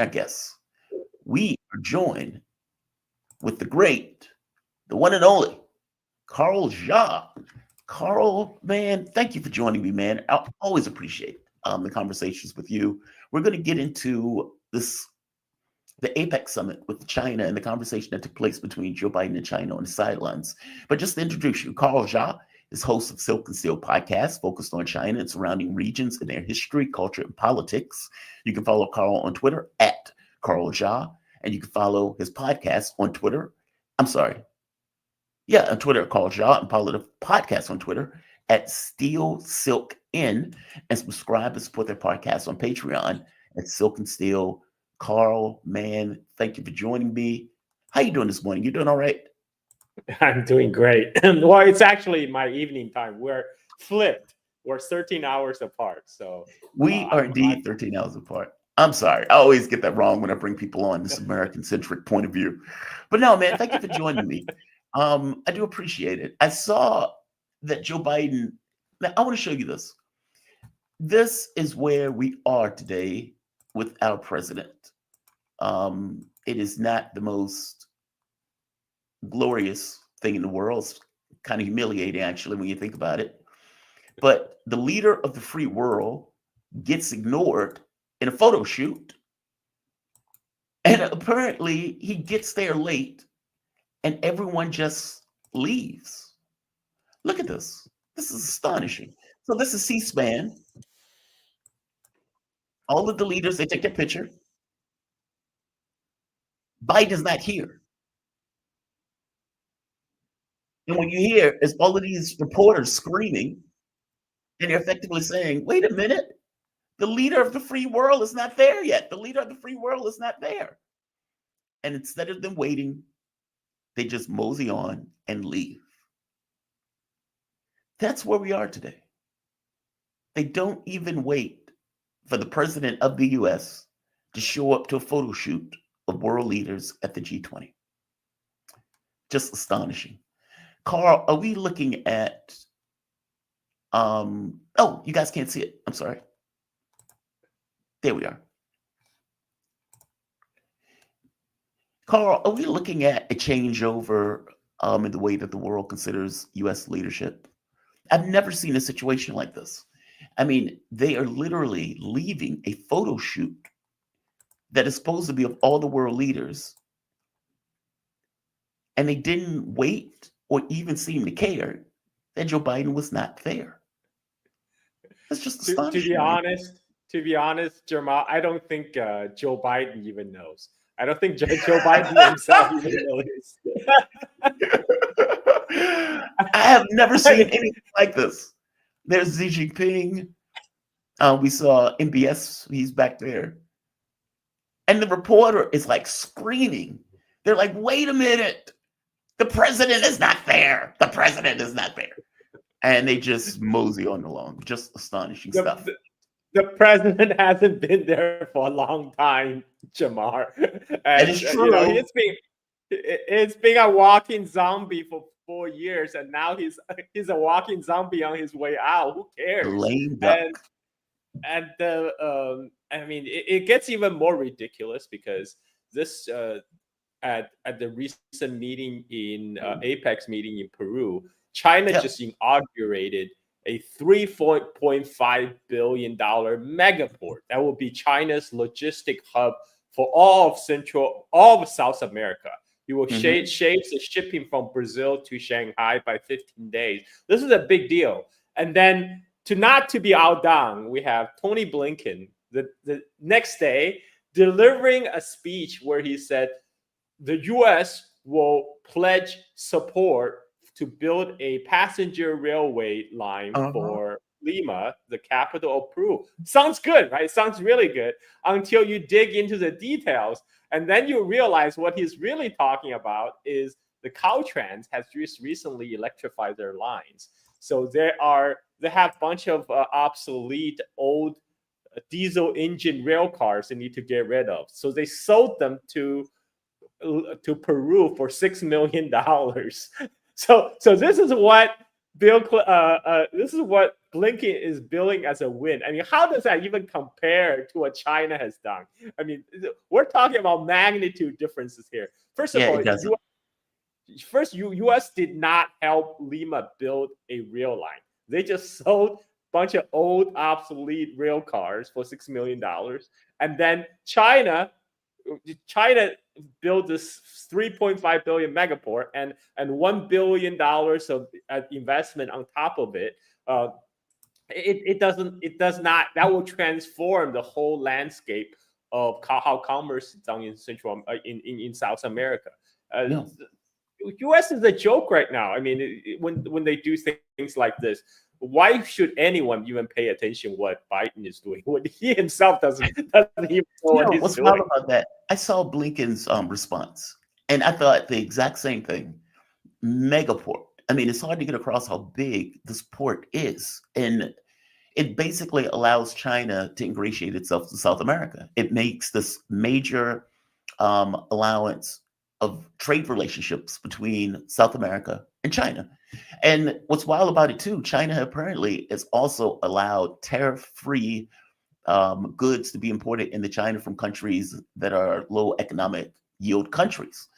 I guess we are joined with the great, the one and only Carl Jha. Carl, man, thank you for joining me, man. I always appreciate the conversations with you. We're going to get into the APEC summit with China and the conversation that took place between Joe Biden and China on the sidelines. But just to introduce you, Carl Jha is host of Silk and Steel podcast, focused on China and surrounding regions and their history, culture, and politics. You can follow Carl on Twitter at Carl Jha, and you can follow his podcast on Twitter. I'm sorry. Yeah, on Twitter, Carl Jha, and follow the podcast on Twitter at Steel Silk In, and subscribe and support their podcast on Patreon at Silk and Steel. Carl, man, thank you for joining me. How you doing this morning? You doing all right? I'm doing great. Well, it's actually my evening time. We're flipped. We're 13 hours apart. So we are indeed 13 hours apart. I'm sorry. I always get that wrong when I bring people on this American-centric point of view. But no, man, thank you for joining me. I do appreciate it. I saw that Joe Biden. Now, I want to show you this. This is where we are today with our president. It is not the most glorious thing in the world. It's kind of humiliating, actually, when you think about it. But the leader of the free world gets ignored in a photo shoot. And apparently he gets there late and everyone just leaves. Look at this. This is astonishing. So this is C-SPAN. All of the leaders, they take their picture. Biden's not here. And what you hear is all of these reporters screaming, and they're effectively saying, wait a minute, the leader of the free world is not there yet. The leader of the free world is not there. And instead of them waiting, they just mosey on and leave. That's where we are today. They don't even wait for the president of the US to show up to a photo shoot of world leaders at the G20. Just astonishing. Carl, are we looking at, oh, you guys can't see it. I'm sorry. There we are. Carl, are we looking at a changeover in the way that the world considers US leadership? I've never seen a situation like this. I mean, they are literally leaving a photo shoot that is supposed to be of all the world leaders, and they didn't wait or even seem to care that Joe Biden was not there. That's just astonishing. To be honest, Jamarl, I don't think Joe Biden even knows. I don't think Joe Biden himself even knows. I have never seen anything like this. There's Xi Jingping. We saw MBS. He's back there. And the reporter is like screaming. They're like, wait a minute. The president is not there. The president is not there. And they just mosey on along. Just astonishing stuff. The president hasn't been there for a long time, Jamarl. That is true. You know, it's been a walking zombie for 4 years, and now he's a walking zombie on his way out. Who cares? Lame duck. And I mean, it gets even more ridiculous because this at the recent meeting in APEC meeting in Peru, China just inaugurated a $3.5 billion megaport that will be China's logistic hub for all of South America. It will shave the shipping from Brazil to Shanghai by 15 days. This is a big deal. And then not to be outdone, we have Tony Blinken the next day delivering a speech where he said the U.S. will pledge support to build a passenger railway line for Lima, the capital of Peru. Sounds good, right? Sounds really good until you dig into the details. And then you realize what he's really talking about is the Caltrans has just recently electrified their lines. So they have a bunch of obsolete old diesel engine rail cars they need to get rid of. So they sold them to Peru for $6 million. So this is what Blinken is billing as a win. I mean, how does that even compare to what China has done? I mean, we're talking about magnitude differences here. First of Yeah, all, it doesn't. U.S. did not help Lima build a rail line. They just sold a bunch of old, obsolete rail cars for $6 million. And then China built this 3.5 billion megaport and $1 billion of investment on top of it. It does not, that will transform the whole landscape of how commerce is done in in South America. No. U.S. is a joke right now. I mean, when they do things like this, why should anyone even pay attention what Biden is doing when he himself doesn't even know what he's What's doing? wild about that? I saw Blinken's response, and I thought the exact same thing. Megaport. I mean, it's hard to get across how big this port is, and it basically allows China to ingratiate itself to South America. It makes this major allowance of trade relationships between South America and China. And what's wild about it too, China apparently has also allowed tariff-free goods to be imported into China from countries that are low economic yield countries.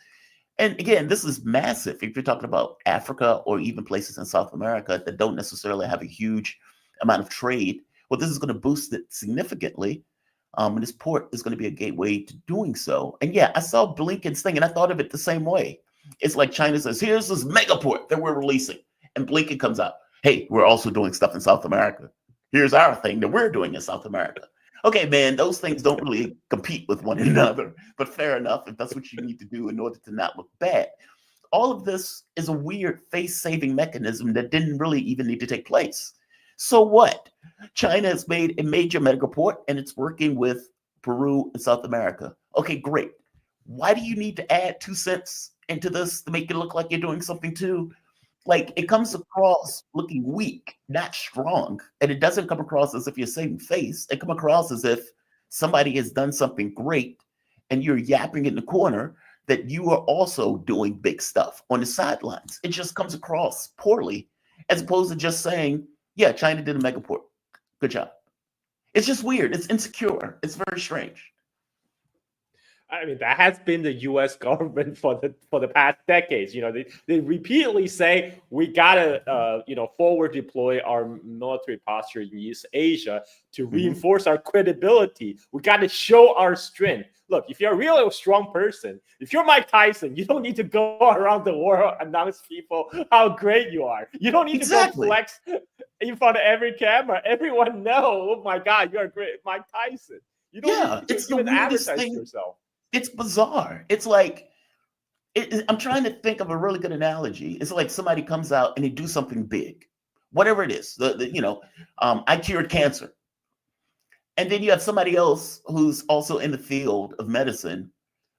And again, this is massive. If you're talking about Africa or even places in South America that don't necessarily have a huge amount of trade, well, this is going to boost it significantly. And this port is going to be a gateway to doing so. And yeah, I saw Blinken's thing and I thought of it the same way. It's like China says, here's this megaport that we're releasing. And Blinken comes out, hey, we're also doing stuff in South America. Here's our thing that we're doing in South America. Okay, man, those things don't really compete with one another, but fair enough if that's what you need to do in order to not look bad. All of this is a weird face-saving mechanism that didn't really even need to take place. So what? China has made a major megaport and it's working with Peru and South America. Okay, great. Why do you need to add 2 cents into this to make it look like you're doing something too? Like, it comes across looking weak, not strong. And it doesn't come across as if you're saving face. It comes across as if somebody has done something great and you're yapping in the corner that you are also doing big stuff on the sidelines. It just comes across poorly, as opposed to just saying, yeah, China did a megaport. Good job. It's just weird. It's insecure. It's very strange. I mean, that has been the U.S. government for the past decades. You know, they repeatedly say we gotta forward deploy our military posture in East Asia to reinforce our credibility. We got to show our strength. Look, if you're a really strong person, if you're Mike Tyson, you don't need to go around the world announce people how great you are. You don't need to go flex in front of every camera. Everyone know, oh my God, you're a great Mike Tyson. You don't need to even advertise yourself. It's bizarre. It's like, I'm trying to think of a really good analogy. It's like somebody comes out and they do something big, whatever it is. I cured cancer. And then you have somebody else who's also in the field of medicine,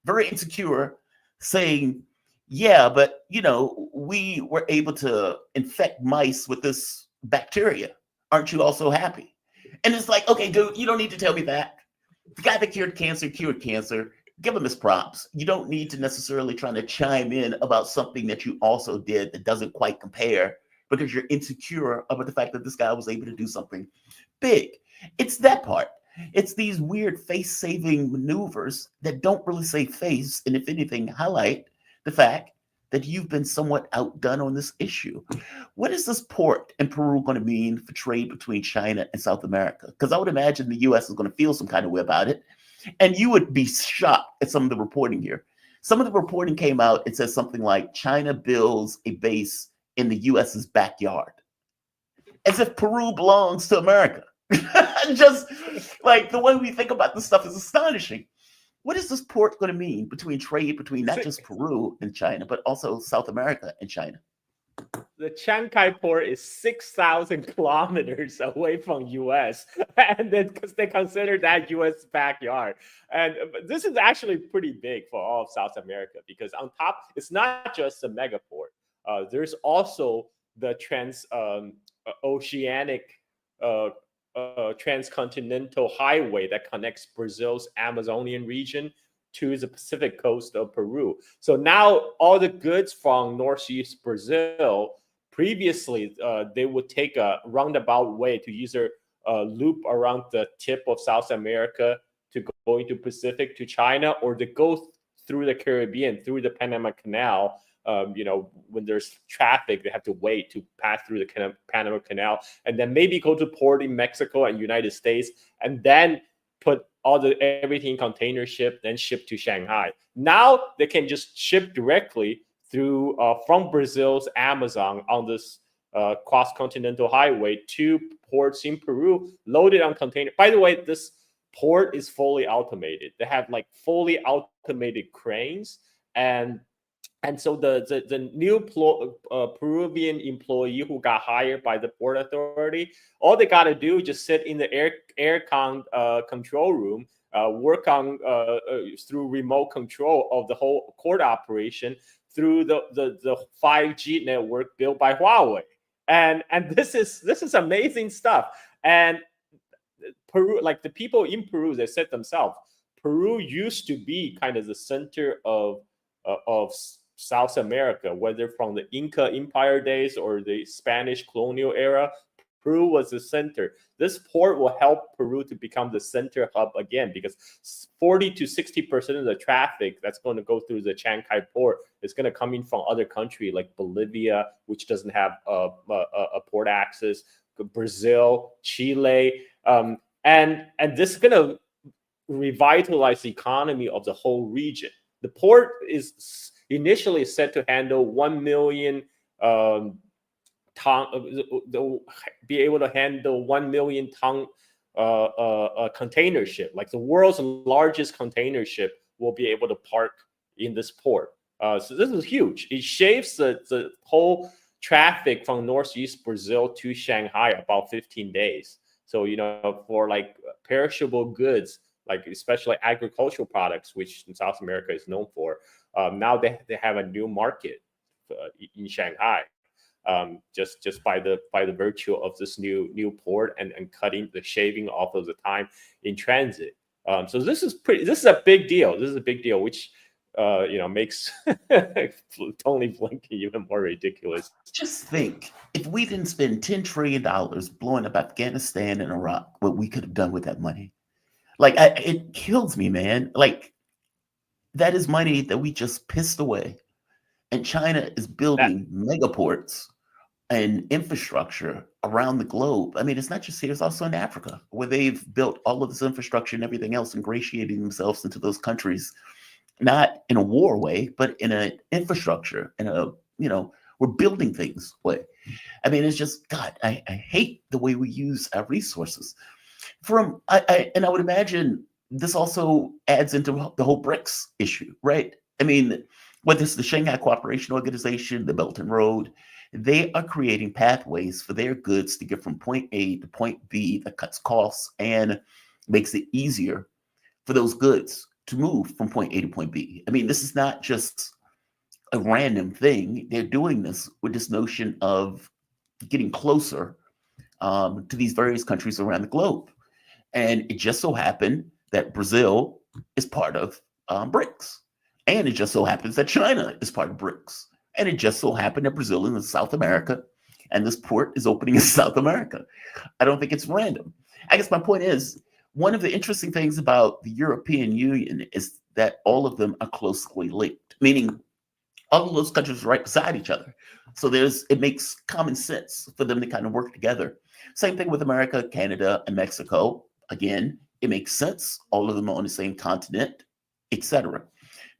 very insecure, saying, yeah, but, we were able to infect mice with this bacteria. Aren't you also happy? And it's like, okay, dude, you don't need to tell me that. The guy that cured cancer. Give him his props. You don't need to necessarily try to chime in about something that you also did that doesn't quite compare because you're insecure about the fact that this guy was able to do something big. It's that part. It's these weird face-saving maneuvers that don't really save face, and if anything, highlight the fact that you've been somewhat outdone on this issue. What is this port in Peru going to mean for trade between China and South America? Because I would imagine the U.S. is going to feel some kind of way about it. And you would be shocked at some of the reporting here. Some of the reporting came out, it says something like China builds a base in the US's backyard. As if Peru belongs to America. Just like the way we think about this stuff is astonishing. What is this port going to mean between trade between not just Peru and China, but also South America and China? The Chancay port is 6,000 kilometers away from U.S. and then because they consider that U.S. backyard. And this is actually pretty big for all of South America because on top, it's not just the megaport. There's also the oceanic transcontinental highway that connects Brazil's Amazonian region to the Pacific coast of Peru. So now all the goods from Northeast Brazil previously they would take a roundabout way to either loop around the tip of South America to go into Pacific to China, or to go through the Caribbean, through the Panama Canal. When there's traffic, they have to wait to pass through the Panama Canal, and then maybe go to port in Mexico and United States, and then put everything in container ship, then ship to Shanghai. Now they can just ship directly through from Brazil's Amazon on this cross-continental highway to ports in Peru, loaded on container. By the way, this port is fully automated. They have like fully automated cranes, and so the new Peruvian employee who got hired by the port authority, all they got to do is just sit in the air control room, work on through remote control of the whole port operation through the 5G network built by Huawei. And this is amazing stuff. And Peru, like the people in Peru, they said themselves, Peru used to be kind of the center of South America, whether from the Inca Empire days or the Spanish colonial era. Peru was the center. This port will help Peru to become the center hub again, because 40 to 60% of the traffic that's going to go through the Chancay port is going to come in from other countries like Bolivia, which doesn't have a port access, Brazil, Chile, and this is going to revitalize the economy of the whole region. The port is initially set to handle 1 million be able to handle 1 million ton container ship. Like the world's largest container ship will be able to park in this port. So this is huge. It shaves the whole traffic from Northeast Brazil to Shanghai about 15 days. So, for like perishable goods, like especially agricultural products, which in South America is known for, now they have a new market in Shanghai. Just by the virtue of this new port and cutting the shaving off of the time in transit. So this is a big deal. This is a big deal, which makes Tony Blinken even more ridiculous. Just think, if we didn't spend $10 trillion blowing up Afghanistan and Iraq, what we could have done with that money. Like, it kills me, man. Like, that is money that we just pissed away. And China is building megaports and infrastructure around the globe. I mean, it's not just here, it's also in Africa, where they've built all of this infrastructure and everything else, ingratiating themselves into those countries, not in a war way, but in an infrastructure, in a, we're building things way. I mean, it's just, God, I hate the way we use our resources. And I would imagine this also adds into the whole BRICS issue, right? I mean, whether it's the Shanghai Cooperation Organization, the Belt and Road, they are creating pathways for their goods to get from point A to point B that cuts costs and makes it easier for those goods to move from point A to point B. I mean, this is not just a random thing. They're doing this with this notion of getting closer to these various countries around the globe. And it just so happened that Brazil is part of BRICS. And it just so happens that China is part of BRICS. And it just so happened that Brazil is in South America, and this port is opening in South America. I don't think it's random. I guess my point is, one of the interesting things about the European Union is that all of them are closely linked, meaning all of those countries are right beside each other. So it makes common sense for them to kind of work together. Same thing with America, Canada, and Mexico. Again, it makes sense. All of them are on the same continent, etc.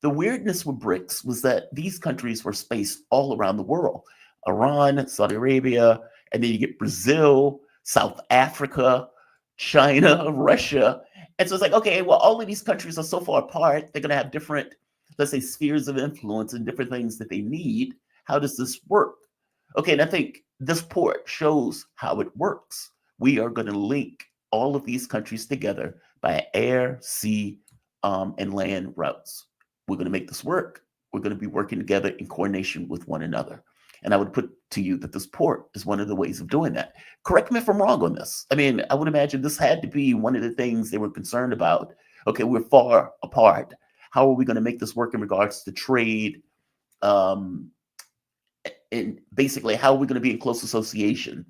The weirdness with BRICS was that these countries were spaced all around the world. Iran, Saudi Arabia, and then you get Brazil, South Africa, China, Russia. And so it's like, okay, well, all of these countries are so far apart, they're going to have different, let's say, spheres of influence and different things that they need. How does this work? Okay, and I think this port shows how it works. We are going to link all of these countries together by air, sea, and land routes. We're going to make this work. We're going to be working together in coordination with one another. And I would put to you that this port is one of the ways of doing that. Correct me if I'm wrong on this. I mean, I would imagine this had to be one of the things they were concerned about. Okay, we're far apart. How are we going to make this work in regards to trade, And basically, how are we going to be in close association,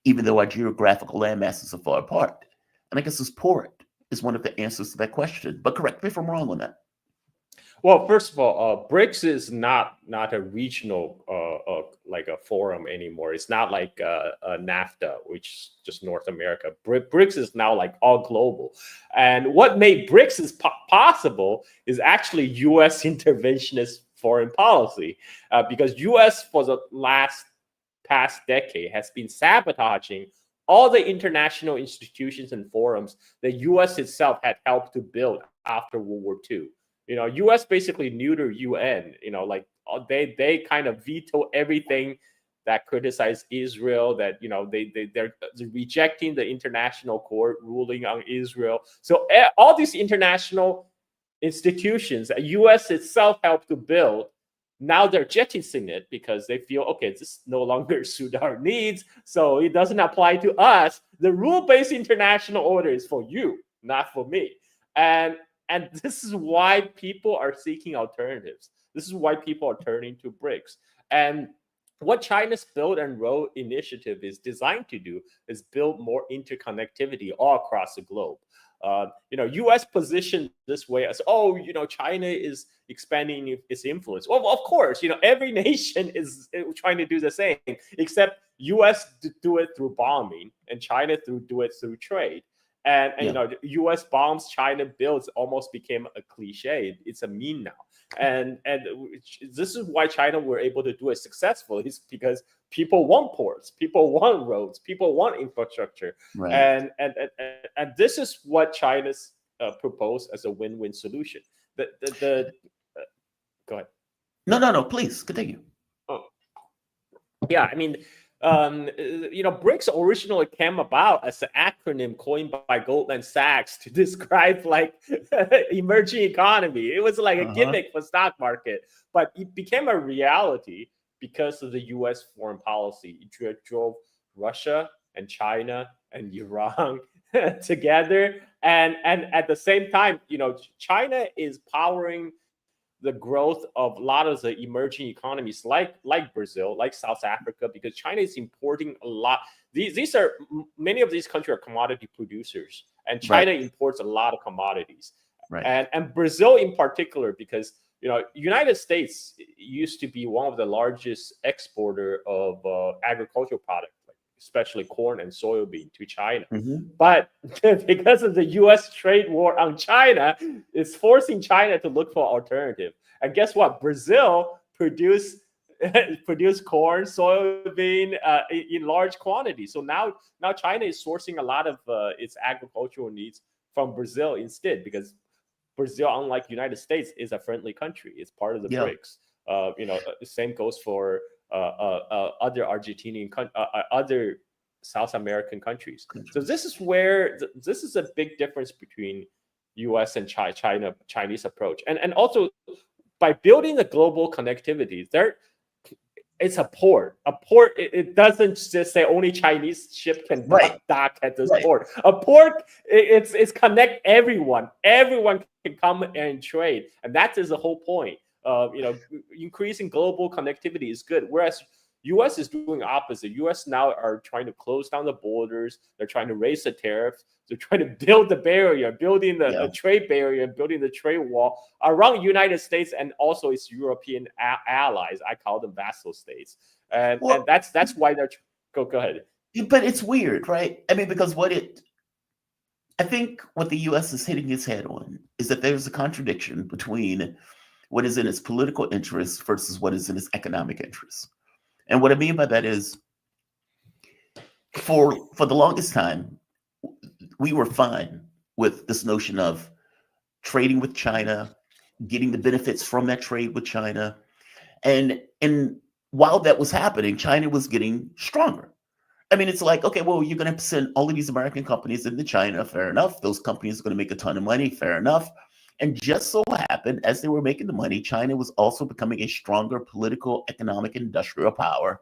even though our geographical land masses are far apart? And I guess this port is one of the answers to that question. But correct me if I'm wrong on that. Well, first of all, BRICS is not a regional like a forum anymore. It's not like NAFTA, which is just North America. BRICS is now like all global. And what made BRICS is possible is actually U.S. interventionist foreign policy, because U.S. for the past decade has been sabotaging all the international institutions and forums that U.S. itself had helped to build after World War II. U.S. basically neutered UN. Like they kind of veto everything that criticized Israel. That they're rejecting the international court ruling on Israel. So all these international institutions that U.S. itself helped to build, now they're jettisoning it because they feel, okay, this no longer suit our needs, so it doesn't apply to us. The rule-based international order is for you, not for me. And this is why people are seeking alternatives. This is why people are turning to BRICS. And what China's Belt and Road Initiative is designed to do is build more interconnectivity all across the globe. U.S. positioned this way as, China is expanding its influence. Well, of course, every nation is trying to do the same, except U.S. do it through bombing and China do it through trade. And U.S. bombs, China builds almost became a cliche. It's a meme now. And this is why China were able to do it successfully, is because people want ports, people want roads, people want infrastructure. Right. And this is what China's proposed as a win-win solution. Go ahead. No, please continue. Oh. Yeah, I mean, BRICS originally came about as an acronym coined by Goldman Sachs to describe like emerging economy. It was like a gimmick for stock market, but it became a reality because of the U.S. foreign policy. It drove Russia and China and Iran together, and at the same time, China is powering the growth of a lot of the emerging economies like Brazil, like South Africa, because China is importing a lot. Many of these countries are commodity producers, and China imports a lot of commodities. Right. And Brazil in particular, because United States used to be one of the largest exporter of agricultural products, especially corn and soybean, to China. But because of the U.S. trade war on China, it's forcing China to look for alternative. And guess what? Brazil produce corn, soybean in large quantities. So now China is sourcing a lot of its agricultural needs from Brazil instead, because Brazil, unlike United States, is a friendly country. It's part of the BRICS. The same goes for other Argentinian, other South American countries. So this is where this is a big difference between U.S. and Chinese approach, and also by building the global connectivity, it's a port. A port, it doesn't just say only Chinese ship can dock at this port. A port, it's connect everyone. Everyone can come and trade, and that is the whole point. Increasing global connectivity is good, whereas U.S. is doing opposite. U.S. now are trying to close down the borders. They're trying to raise the tariffs. They're trying to build the barrier, building the trade barrier, building the trade wall around United States and also its European allies. I call them vassal states, and that's why they're go ahead. But it's weird, right? I mean, because I think what the U.S. is hitting its head on is that there's a contradiction between what is in its political interests versus what is in its economic interests. And what I mean by that is, for the longest time, we were fine with this notion of trading with China, getting the benefits from that trade with China. And while that was happening, China was getting stronger. I mean, it's like, okay, well, you're going to send all of these American companies into China. Fair enough. Those companies are going to make a ton of money. Fair enough. And just so happened, as they were making the money, China was also becoming a stronger political, economic, industrial power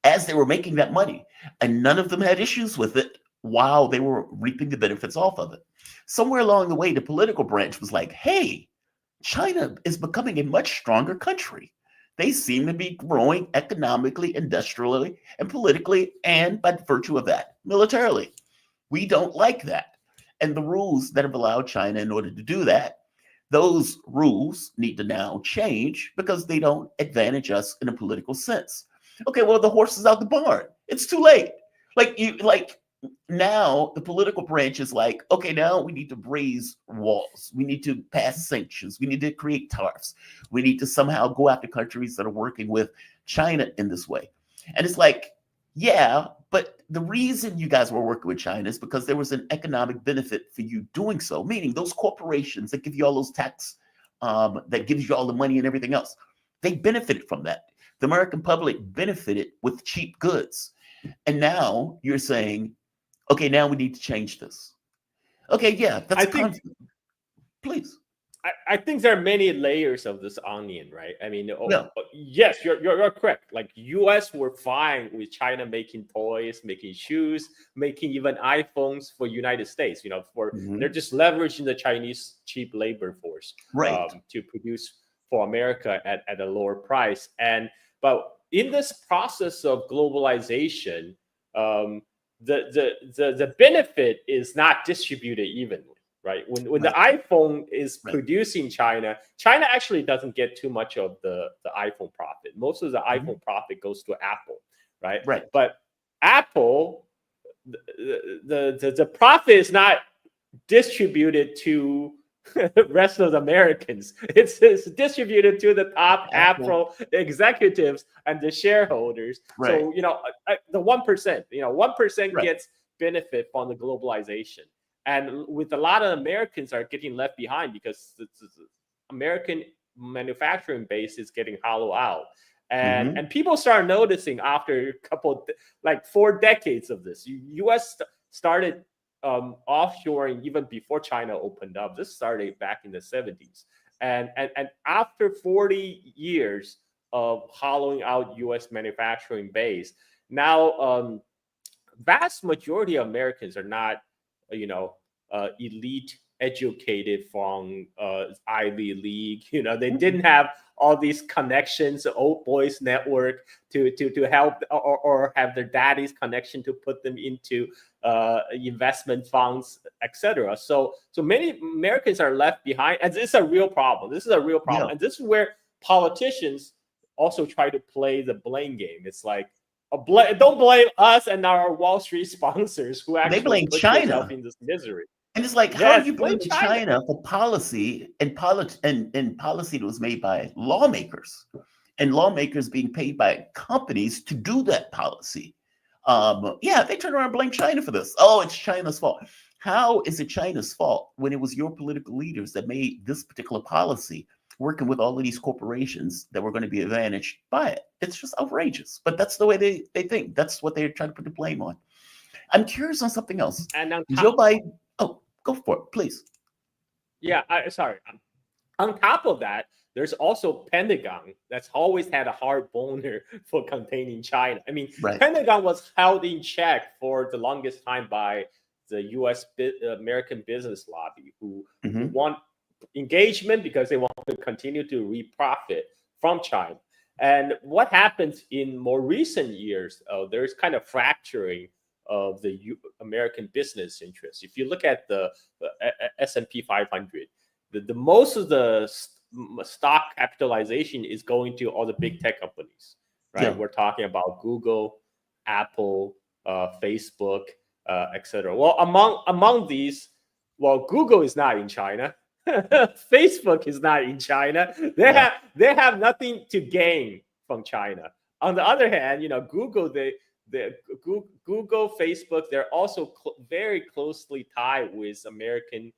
as they were making that money. And none of them had issues with it while they were reaping the benefits off of it. Somewhere along the way, the political branch was like, hey, China is becoming a much stronger country. They seem to be growing economically, industrially, and politically, and by virtue of that, militarily. We don't like that. And the rules that have allowed China in order to do that, those rules need to now change because they don't advantage us in a political sense. Okay, well, the horse is out the barn. It's too late. Like now the political branch is like, okay, now we need to raise walls. We need to pass sanctions. We need to create tariffs. We need to somehow go after countries that are working with China in this way. And it's like, yeah, but the reason you guys were working with China is because there was an economic benefit for you doing so, meaning those corporations that give you all those tax, that gives you all the money and everything else, they benefited from that. The American public benefited with cheap goods. And now you're saying, okay, now we need to change this. Okay, yeah, that's please. I think there are many layers of this onion, right? I mean, Yeah. yes, you're correct. Like U.S. were fine with China making toys, making shoes, making even iPhones for United States. They're just leveraging the Chinese cheap labor force, right, to produce for America at a lower price. But in this process of globalization, the benefit is not distributed evenly. Right. When the iPhone is produced in China, China actually doesn't get too much of the iPhone profit. Most of the iPhone profit goes to Apple. Right. But Apple, the profit is not distributed to the rest of the Americans. It's distributed to the top Apple executives and the shareholders. Right. So, the 1%, 1% gets benefit from the globalization. And with a lot of Americans are getting left behind because the American manufacturing base is getting hollowed out. And people start noticing after a couple, like 4 decades of this. U.S. started offshoring even before China opened up. This started back in the 70s. And after 40 years of hollowing out U.S. manufacturing base, now vast majority of Americans are not elite educated from Ivy League. They didn't have all these connections, old boys network to help or have their daddy's connection to put them into investment funds, etc. So many Americans are left behind, and this is a real problem. Yeah. And this is where politicians also try to play the blame game. It's like, don't blame us and our Wall Street sponsors who actually blame put China yourself in this misery. And it's like, how do you blame China for policy and policy that was made by lawmakers, and lawmakers being paid by companies to do that policy? They turn around and blame China for this. Oh, it's China's fault. How is it China's fault when it was your political leaders that made this particular policy, working with all of these corporations that were going to be advantaged by it? It's just outrageous. But that's the way they think. That's what they're trying to put the blame on. I'm curious on something else. And Joe Biden. Oh, go for it, please. Yeah, sorry. On top of that, there's also Pentagon that's always had a hard boner for containing China. I mean, Pentagon was held in check for the longest time by the U.S. American business lobby, who want engagement because they want to continue to reap profit from China. And what happens in more recent years, there's kind of fracturing of the American business interests. If you look at the S&P 500, the most of the stock capitalization is going to all the big tech companies, right? Yeah. We're talking about Google, Apple, Facebook, etc. Well, among these, Google is not in China. Facebook is not in China. They have nothing to gain from China. On the other hand, Google, Google, Facebook, they're also very closely tied with American.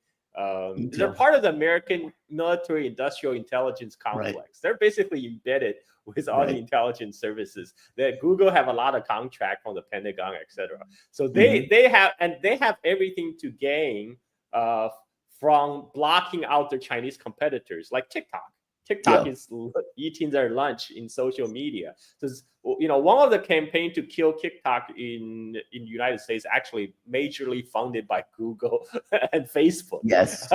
They're part of the American military industrial intelligence complex. They're basically embedded with all the intelligence services. That Google have a lot of contract from the Pentagon, etc. So they have everything to gain from blocking out their Chinese competitors like TikTok. TikTok is eating their lunch in social media. So, one of the campaign to kill TikTok in the United States actually majorly funded by Google and Facebook. Yes.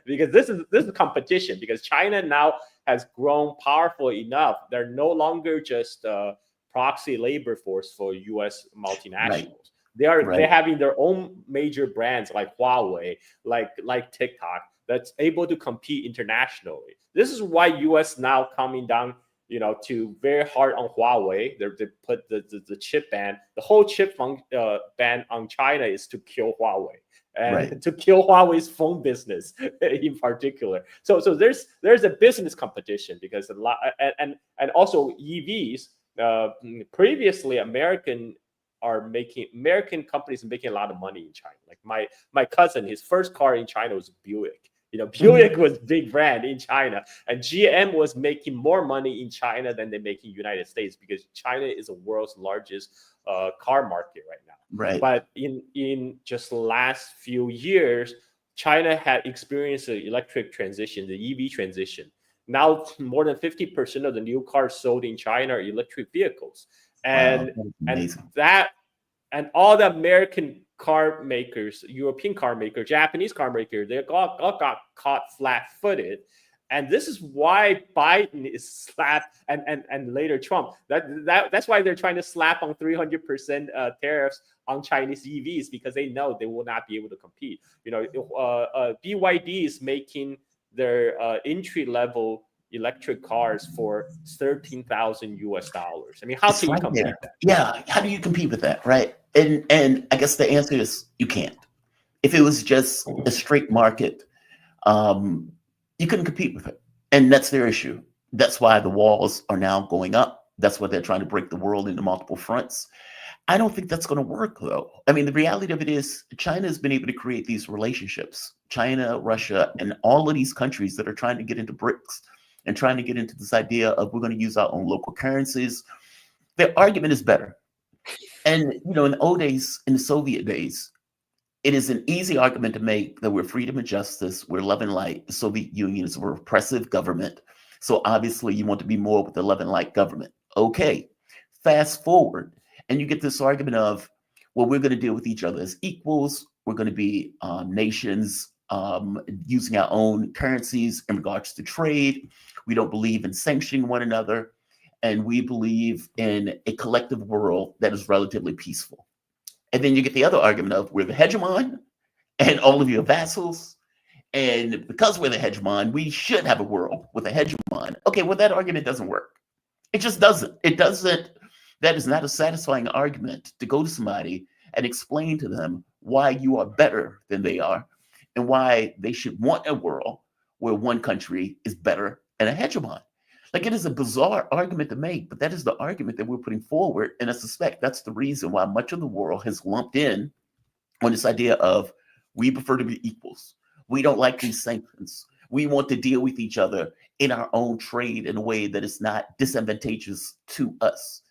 Because this is competition. Because China now has grown powerful enough. They're no longer just a proxy labor force for U.S. multinationals. Right. They're having their own major brands like Huawei, like TikTok, that's able to compete internationally. This is why U.S. now coming down, to very hard on Huawei. They put the chip ban. The whole chip ban on China is to kill Huawei and to kill Huawei's phone business in particular. So there's a business competition because a lot and also EVs. Previously, American companies are making a lot of money in China. Like my cousin, his first car in China was Buick. Buick was big brand in China, and GM was making more money in China than they make in United States because China is the world's largest car market right now. Right. But in just the last few years, China had experienced the electric transition, the EV transition. Now more than 50% of the new cars sold in China are electric vehicles. And all the American car makers, European car makers, Japanese car makers, they all got caught flat-footed. And this is why Biden is slapped and later Trump. That's why they're trying to slap on 300% tariffs on Chinese EVs, because they know they will not be able to compete. BYD is making their entry-level electric cars for $13,000 US. I mean, how can you compete with that? Yeah, how do you compete with that, right? And I guess the answer is you can't. If it was just a straight market, you couldn't compete with it, and that's their issue. That's why the walls are now going up. That's why they're trying to break the world into multiple fronts. I don't think that's going to work, though. I mean, the reality of it is China has been able to create these relationships. China, Russia, and all of these countries that are trying to get into BRICS and trying to get into this idea of we're going to use our own local currencies. Their argument is better. And, in the old days, in the Soviet days, it is an easy argument to make that we're freedom and justice, we're love and light. The Soviet Union is a repressive government. So obviously you want to be more with the love and light government. Okay, fast forward, and you get this argument of, well, we're going to deal with each other as equals. We're going to be nations using our own currencies in regards to trade. We don't believe in sanctioning one another. And we believe in a collective world that is relatively peaceful. And then you get the other argument of we're the hegemon and all of you are vassals. And because we're the hegemon, we should have a world with a hegemon. Okay, well, that argument doesn't work. It just doesn't. That is not a satisfying argument to go to somebody and explain to them why you are better than they are and why they should want a world where one country is better and a hegemon. Like, it is a bizarre argument to make, but that is the argument that we're putting forward. And I suspect that's the reason why much of the world has lumped in on this idea of we prefer to be equals. We don't like these sanctions. We want to deal with each other in our own trade in a way that is not disadvantageous to us.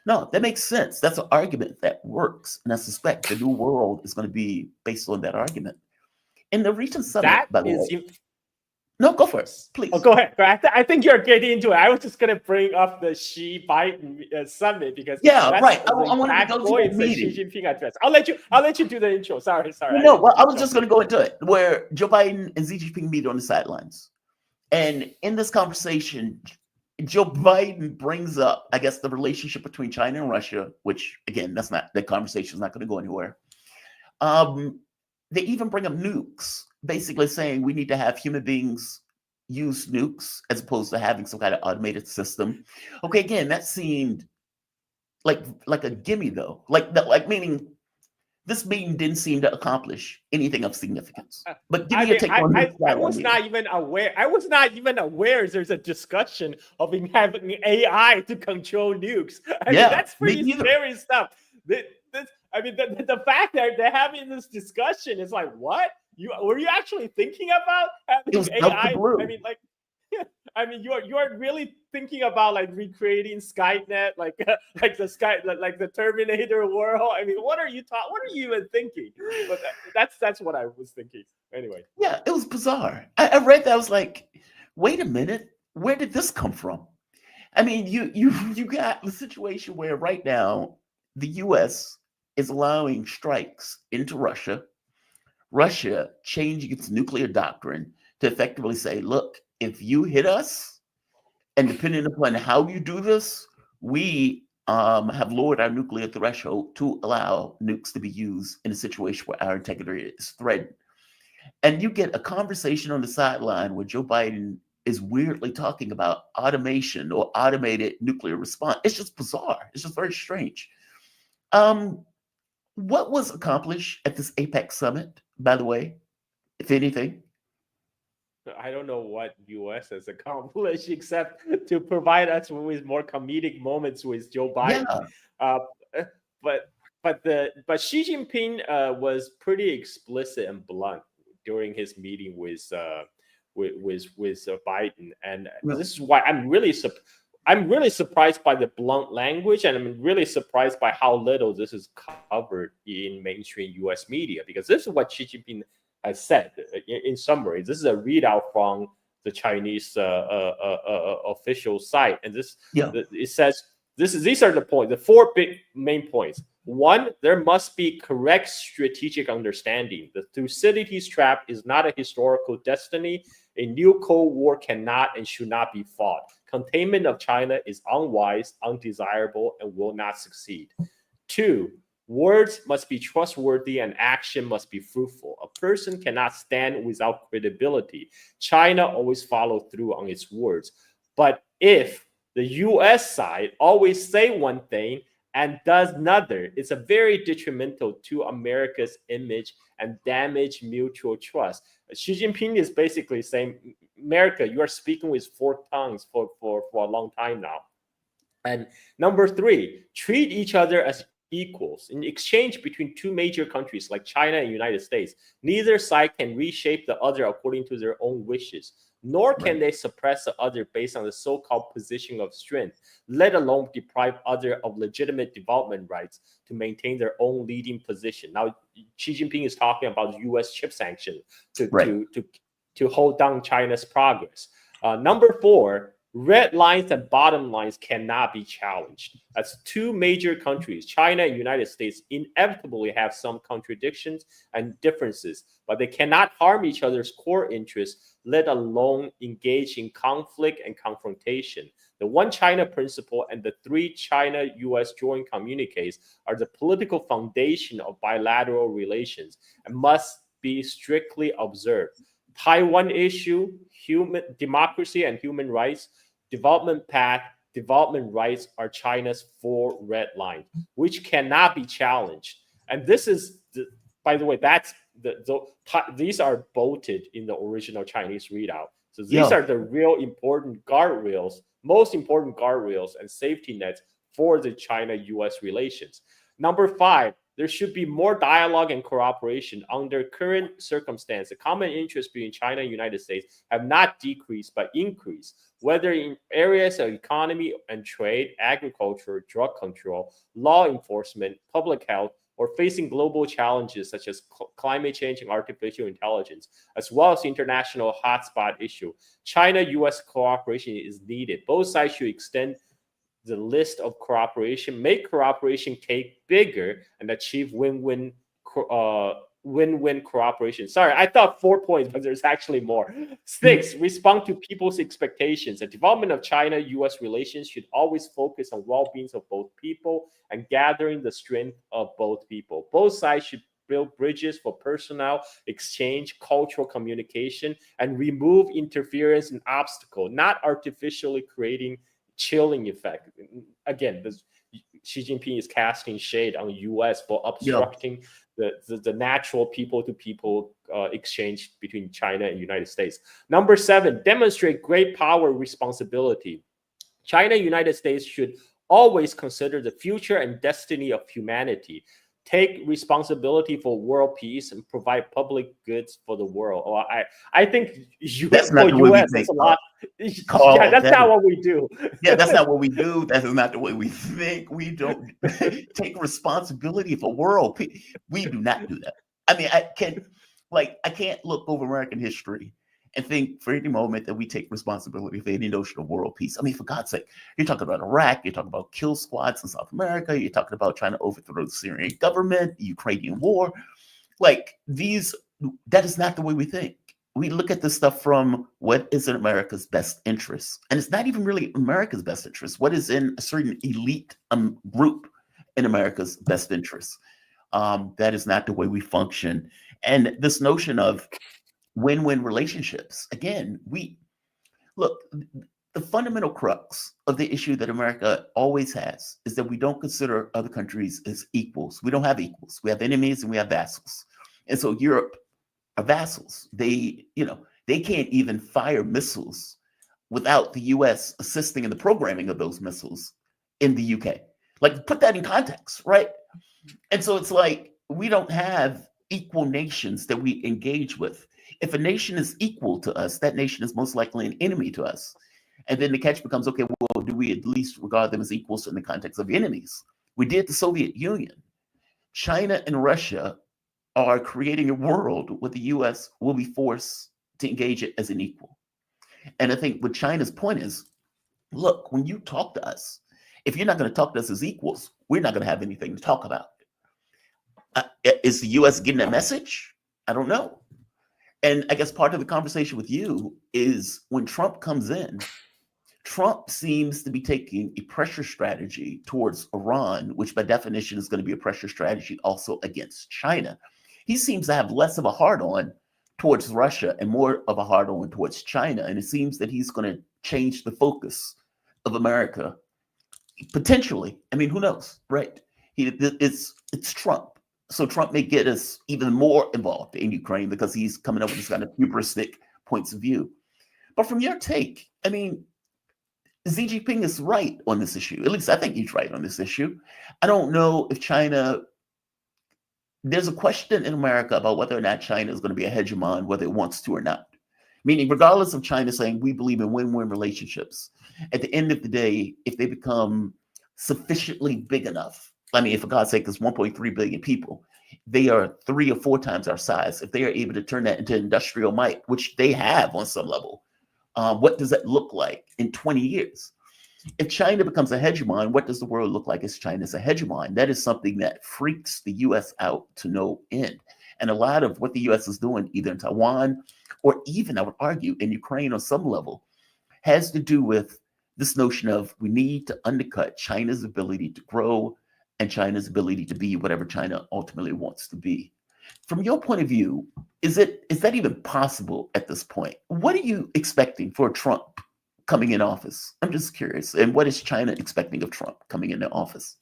No, that makes sense. That's an argument that works. And I suspect the new world is going to be based on that argument. In the recent summit, by the way. No, go for it, please. Oh, go ahead. I think you're getting into it. I was just going to bring up the Xi-Biden summit because that's right. I want to go to the meeting. Xi Jinping address. I'll let you do the intro. Sorry. No, well, I was just going to go into it where Joe Biden and Xi Jinping meet on the sidelines, and in this conversation, Joe Biden brings up, I guess, the relationship between China and Russia, which again, that conversation is not going to go anywhere. They even bring up nukes, basically saying we need to have human beings use nukes as opposed to having some kind of automated system. Okay, again, that seemed like a gimme, though. Meaning this meeting didn't seem to accomplish anything of significance. But give me a take on this. I was not even aware there's a discussion of having AI to control nukes. I mean, that's pretty scary stuff. The fact that they're having this discussion is like, what? Were you actually thinking about having AI? You are really thinking about like recreating Skynet, like the Terminator world. I mean, what are you even thinking? But that's what I was thinking. Anyway. Yeah, it was bizarre. I read that. I was like, wait a minute. where did this come from? I mean, you got the situation where right now the U.S. is allowing strikes into Russia. Russia changing its nuclear doctrine to effectively say, look, if you hit us, and depending upon how you do this, we have lowered our nuclear threshold to allow nukes to be used in a situation where our integrity is threatened. And you get a conversation on the sideline where Joe Biden is weirdly talking about automation or automated nuclear response. It's just bizarre. It's just very strange. What was accomplished at this APEC summit, by the way, if anything? I don't know what US has accomplished except to provide us with more comedic moments with Joe Biden. Yeah. Uh, but Xi Jinping was pretty explicit and blunt during his meeting with Biden, and this is why I'm really surprised by the blunt language, and I'm really surprised by how little this is covered in mainstream U.S. media, because this is what Xi Jinping has said. In summary, this is a readout from the Chinese official site, and it says these are the points, the four big main points. One, there must be correct strategic understanding. The Thucydides trap is not a historical destiny. A new Cold War cannot and should not be fought. Containment of China is unwise, undesirable, and will not succeed. Two, words must be trustworthy and action must be fruitful. A person cannot stand without credibility. China always follows through on its words. But if the U.S. side always say one thing and does another, it's a very detrimental to America's image and damage mutual trust. Xi Jinping is basically saying, America, you are speaking with four tongues for a long time now. And number three, treat each other as equals. In exchange between two major countries like China and United States, neither side can reshape the other according to their own wishes, nor can they suppress the other based on the so-called position of strength, let alone deprive other of legitimate development rights to maintain their own leading position. Now, Xi Jinping is talking about U.S. chip sanctions to hold down China's progress. Number four, red lines and bottom lines cannot be challenged. As two major countries, China and United States, inevitably have some contradictions and differences, but they cannot harm each other's core interests, let alone engage in conflict and confrontation. The One China principle and the three China-U.S. joint communiques are the political foundation of bilateral relations and must be strictly observed. Taiwan issue, democracy and human rights, development path, development rights are China's four red lines, which cannot be challenged. And this is, by the way, these are bolted in the original Chinese readout. So these are the real important guardrails, most important guardrails and safety nets for the China-U.S. relations. Number five, there should be more dialogue and cooperation. Under current circumstances, the common interests between China and the United States have not decreased but increased, whether in areas of economy and trade, agriculture, drug control, law enforcement, public health, or facing global challenges such as climate change and artificial intelligence, as well as international hotspot issue. China-U.S. cooperation is needed. Both sides should extend the list of cooperation, make cooperation cake bigger, and achieve win-win cooperation. Sorry, I thought 4 points, but there's actually more. 6, respond to people's expectations. The development of China-U.S. relations should always focus on well-being of both people and gathering the strength of both people. Both sides should build bridges for personnel exchange, cultural communication, and remove interference and obstacle, not artificially creating chilling effect. Again, Xi Jinping is casting shade on the U.S. for obstructing the natural people-to-people exchange between China and the United States. Number 7, demonstrate great power responsibility. China and the United States should always consider the future and destiny of humanity, take responsibility for world peace, and provide public goods for the world. Oh, I think that's not the way we think. That's a lot. That's not what we do. That's not what we do. That is not the way we think. We don't take responsibility for world peace. We do not do that. I mean, I can't look over American history and think for any moment that we take responsibility for any notion of world peace. I mean, for God's sake, you're talking about Iraq, you're talking about kill squads in South America, you're talking about trying to overthrow the Syrian government, the Ukrainian war. Like these, that is not the way we think. We look at this stuff from what is in America's best interest. And it's not even really America's best interest. What is in a certain elite group in America's best interest? That is not the way we function. And this notion of win-win relationships, again, we look, the fundamental crux of the issue that America always has is that we don't consider other countries as equals. We don't have equals. We have enemies and we have vassals. And so Europe are vassals. They can't even fire missiles without the US assisting in the programming of those missiles in the UK. Like, put that in context, right? And so it's like we don't have equal nations that we engage with. If a nation is equal to us, that nation is most likely an enemy to us. And then the catch becomes, okay, well, do we at least regard them as equals in the context of enemies? We did the Soviet Union. China and Russia are creating a world where the US will be forced to engage it as an equal. And I think what China's point is, look, when you talk to us, if you're not going to talk to us as equals, we're not going to have anything to talk about. Is the US getting that message? I don't know. And I guess part of the conversation with you is when Trump comes in, Trump seems to be taking a pressure strategy towards Iran, which by definition is going to be a pressure strategy also against China. He seems to have less of a hard-on towards Russia and more of a hard-on towards China. And it seems that he's going to change the focus of America, potentially. I mean, who knows, right? It's Trump. So Trump may get us even more involved in Ukraine because he's coming up with this kind of hubristic points of view. But from your take, I mean, Xi Jinping is right on this issue. At least I think he's right on this issue. I don't know if China, there's a question in America about whether or not China is going to be a hegemon, whether it wants to or not. Meaning, regardless of China saying we believe in win-win relationships, at the end of the day, if they become sufficiently big enough, I mean, for God's sake, there's 1.3 billion people. They are 3 or 4 times our size. If they are able to turn that into industrial might, which they have on some level, what does that look like in 20 years? If China becomes a hegemon, what does the world look like as China's a hegemon? That is something that freaks the US out to no end. And a lot of what the US is doing, either in Taiwan or even, I would argue, in Ukraine on some level, has to do with this notion of we need to undercut China's ability to grow and China's ability to be whatever China ultimately wants to be. From your point of view, is that even possible at this point? What are you expecting for Trump coming in office? I'm just curious. And what is China expecting of Trump coming into office?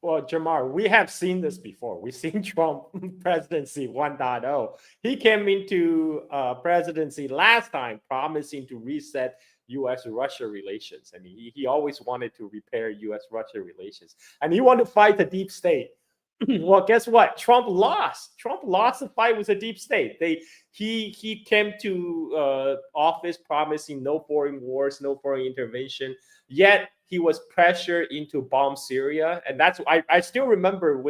Well, Jamarl, we have seen this before. We've seen Trump presidency 1.0. He came into presidency last time promising to reset U.S.-Russia relations. I mean, he always wanted to repair U.S.-Russia relations. And he wanted to fight the deep state. Well, guess what? Trump lost. Trump lost the fight with the deep state. He came to office promising no foreign wars, no foreign intervention. Yet he was pressured into bomb Syria, and that's I still remember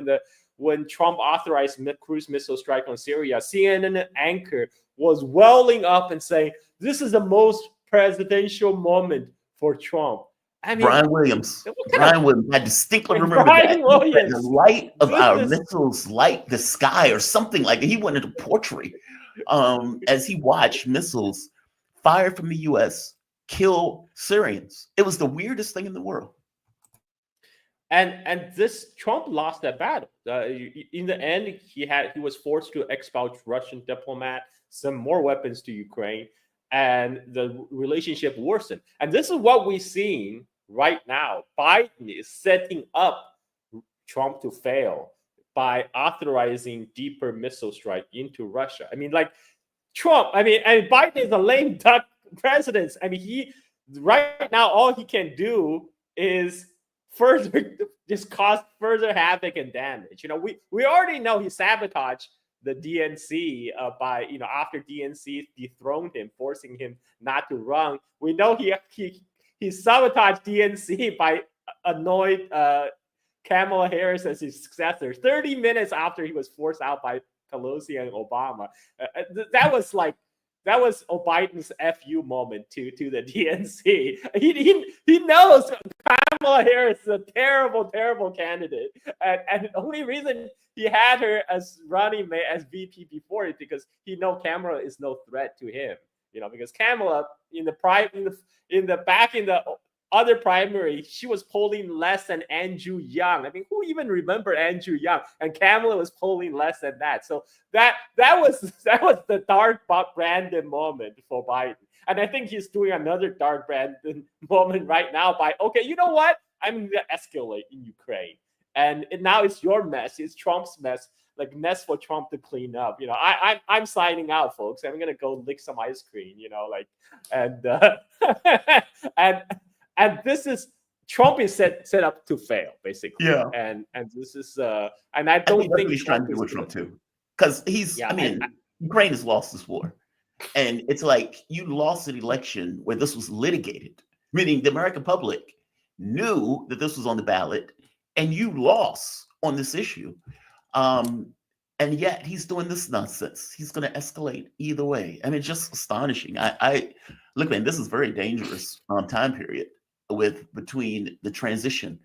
when Trump authorized cruise missile strike on Syria. CNN anchor was welling up and saying this is the most presidential moment for Trump. I mean, Brian Williams. Brian Williams. I distinctly remember Brian Williams. The light of our missiles light the sky or something like that. He went into portrait as he watched missiles fired from the U.S. kill Syrians. It was the weirdest thing in the world. And this Trump lost that battle. In the end, he was forced to expel Russian diplomat, send more weapons to Ukraine, and the relationship worsened. And this is what we're seeing right now. Biden is setting up Trump to fail by authorizing deeper missile strike into Russia. I mean, like Trump, and Biden is a lame duck president. I mean, right now, all he can do is further just cause further havoc and damage. We already know he sabotaged the DNC by after DNC dethroned him, forcing him not to run. We know he sabotaged DNC by anointing Kamala Harris as his successor 30 minutes after he was forced out by Pelosi and Obama. That was like Biden's FU moment to the DNC. He knows Kamala Harris is a terrible candidate, and the only reason he had her as running mate as VP before is because he know Kamala is no threat to him. Because Kamala in the other primary, she was polling less than Andrew Yang. I mean, who even remember Andrew Yang? And Kamala was polling less than that. So that was the dark Brandon moment for Biden. And I think he's doing another dark Brandon moment right now by, okay, you know what? I'm going to escalate in Ukraine. And now it's your mess. It's Trump's mess. Like mess for Trump to clean up. I'm signing out, folks. I'm gonna go lick some ice cream. And this is Trump is set up to fail, basically. Yeah. And this is and I don't think he's trying to do with Trump too, because Ukraine has lost this war, and it's like you lost an election where this was litigated, meaning the American public knew that this was on the ballot, and you lost on this issue. And yet he's doing this nonsense. He's going to escalate either way. I mean, it's just astonishing. I look, man, this is very dangerous time period between the transition.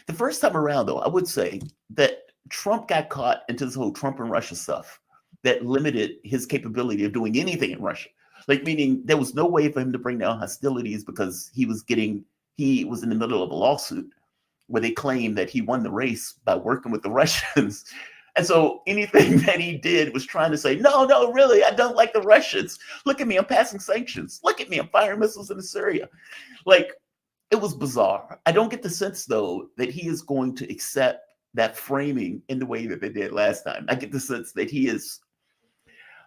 The first time around, though, I would say that Trump got caught into this whole Trump and Russia stuff that limited his capability of doing anything in Russia. Like, meaning there was no way for him to bring down hostilities because he was in the middle of a lawsuit where they claimed that he won the race by working with the Russians. And so anything that he did was trying to say, no, really, I don't like the Russians. Look at me, I'm passing sanctions. Look at me, I'm firing missiles into Syria. Like, it was bizarre. I don't get the sense, though, that he is going to accept that framing in the way that they did last time. I get the sense that he is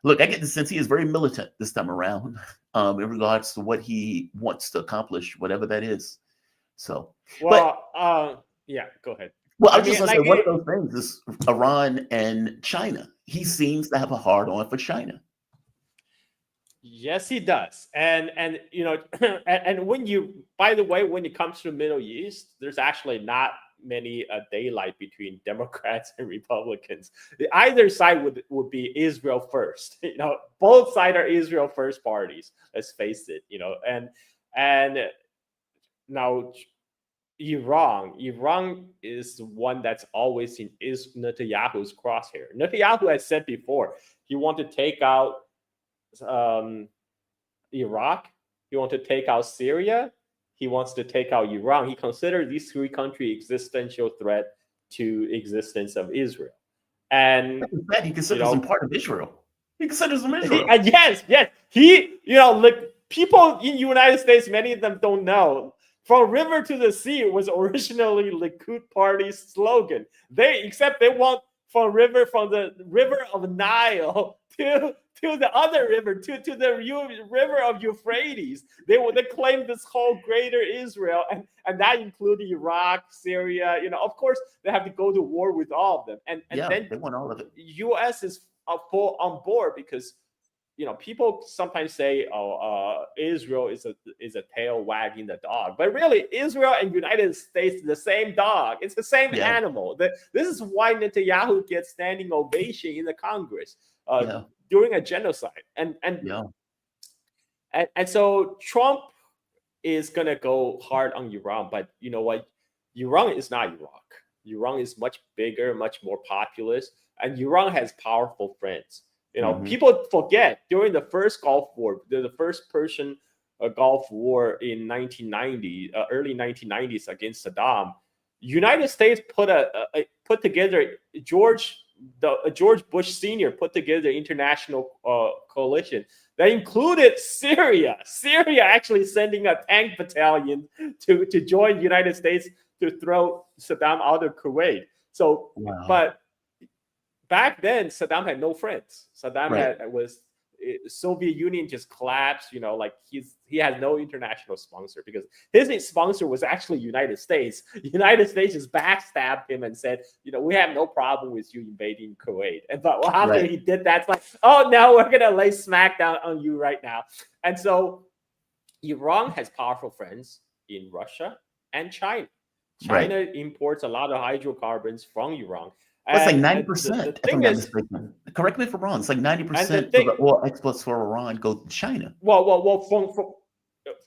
very militant this time around in regards to what he wants to accomplish, whatever that is. So, yeah, go ahead. Well, I was just going to say, one of those things is Iran and China. He seems to have a hard on for China. Yes, he does. And and by the way, when it comes to the Middle East, there's actually not many daylight between Democrats and Republicans. Either side would be Israel first. Both sides are Israel first parties. Let's face it. And now Iran is the one that's always in Netanyahu's crosshair. Netanyahu has said before he wanted to take out Iraq, he wants to take out Syria, he wants to take out Iran. He considers these three countries existential threat to existence of Israel. And he considers them part of Israel. He considers them Israel. Yes. People in the United States, many of them don't know. From river to the sea was originally Likud Party's slogan. They want from the river of Nile to the other river, to the river of Euphrates. They claim this whole greater Israel, and that includes Iraq, Syria. Of course, they have to go to war with all of them. And then they want all of it. U.S. is full on board because people sometimes say, Israel is a tail wagging the dog. But really, Israel and United States are the same dog. It's the same animal. This is why Netanyahu gets standing ovation in the Congress during a genocide. And so Trump is going to go hard on Iran. But you know what? Iran is not Iraq. Iran is much bigger, much more populous. And Iran has powerful friends. People forget during the first Gulf War, the first Persian Gulf War in 1990, early 1990s against Saddam. United States put together George Bush Sr. put together an international coalition that included Syria. Syria actually sending a tank battalion to join the United States to throw Saddam out of Kuwait. So, but back then, Saddam had no friends. Soviet Union just collapsed. He had no international sponsor because his sponsor was actually United States. United States just backstabbed him and said, we have no problem with you invading Kuwait. But after he did that, it's like, oh no, we're gonna lay smackdown on you right now. And so Iran has powerful friends in Russia and China. China imports a lot of hydrocarbons from Iran. That's like And the 90%, if I'm thing not is, mistaken. Correct me if I'm wrong. It's like and the 90% of the thing, oil exports for Iran go to China. well, from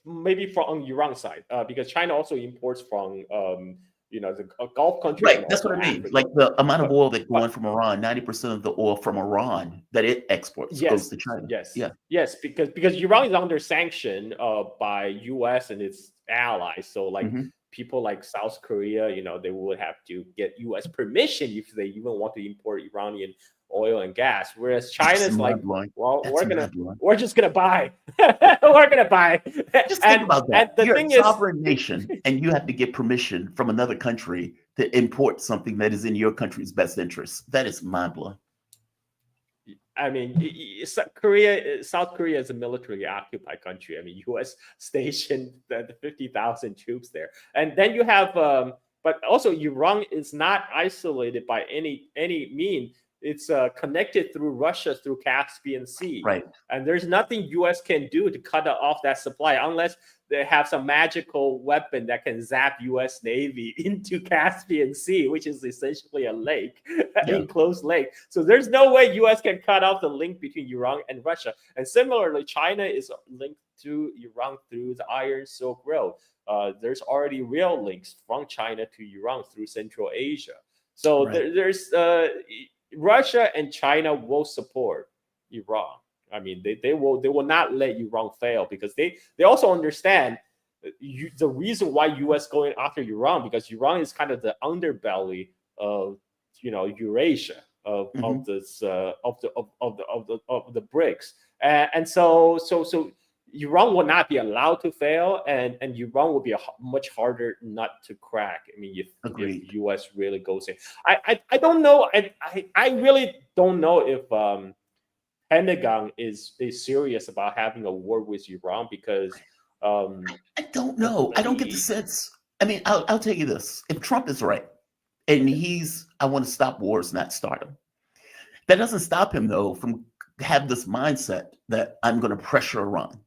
maybe from on Iran side, because China also imports from the Gulf countries Right. and That's also what I mean. Africa. Like the amount of But oil that but going from Iran, 90% of the oil from Iran that it exports goes yes, to China. yes, Yeah. yes, because Iran is under sanction by U.S. and its allies. So like Mhm. people like South Korea, they would have to get U.S. permission if they even want to import Iranian oil and gas. Whereas That's China's like, mind-blowing. well, That's mind-blowing. we're just gonna buy, we're gonna buy, Just think and about and that. the You're a thing is, sovereign nation and you have to get permission from another country to import something that is in your country's best interest. That is mind-blowing. I mean, South Korea is a militarily occupied country. I mean, U.S. stationed the 50,000 troops there, and then you have, but also Iran is not isolated by any mean. It's connected through Russia through Caspian Sea, Right. and there's nothing U.S. can do to cut off that supply unless they have some magical weapon that can zap U.S. Navy into Caspian Sea, which is essentially a lake, Yeah. enclosed lake. So there's no way U.S. can cut off the link between Iran and Russia. And similarly, China is linked to Iran through the Iron Silk Road. There's already rail links from China to Iran through Central Asia. So Right. there's Russia and China will support Iran. I mean, they will not let Iran fail because they also understand the reason why U.S. going after Iran, because Iran is kind of the underbelly of Eurasia of Mhm. this of the BRICS, and so Iran will not be allowed to fail, and Iran will be a much harder nut to crack. I mean, if Agreed. U.S. really goes in, I don't know. I really don't know if Pentagon is serious about having a war with Iran because I don't know. I don't get the sense. I mean, I'll tell you this. If Trump is right and I want to stop wars, not start them. That doesn't stop him though from have this mindset that I'm going to pressure Iran.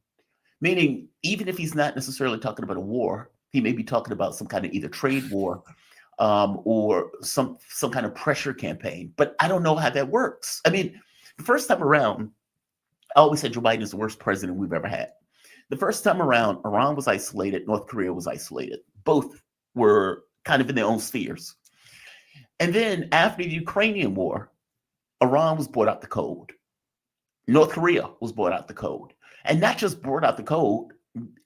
Meaning, even if he's not necessarily talking about a war, he may be talking about some kind of either trade war or some kind of pressure campaign. But I don't know how that works. I mean, the first time around, I always said Joe Biden is the worst president we've ever had. The first time around, Iran was isolated, North Korea was isolated. Both were kind of in their own spheres. And then after the Ukrainian war, Iran was brought out the cold. North Korea was brought out the cold. And not just brought out the cold,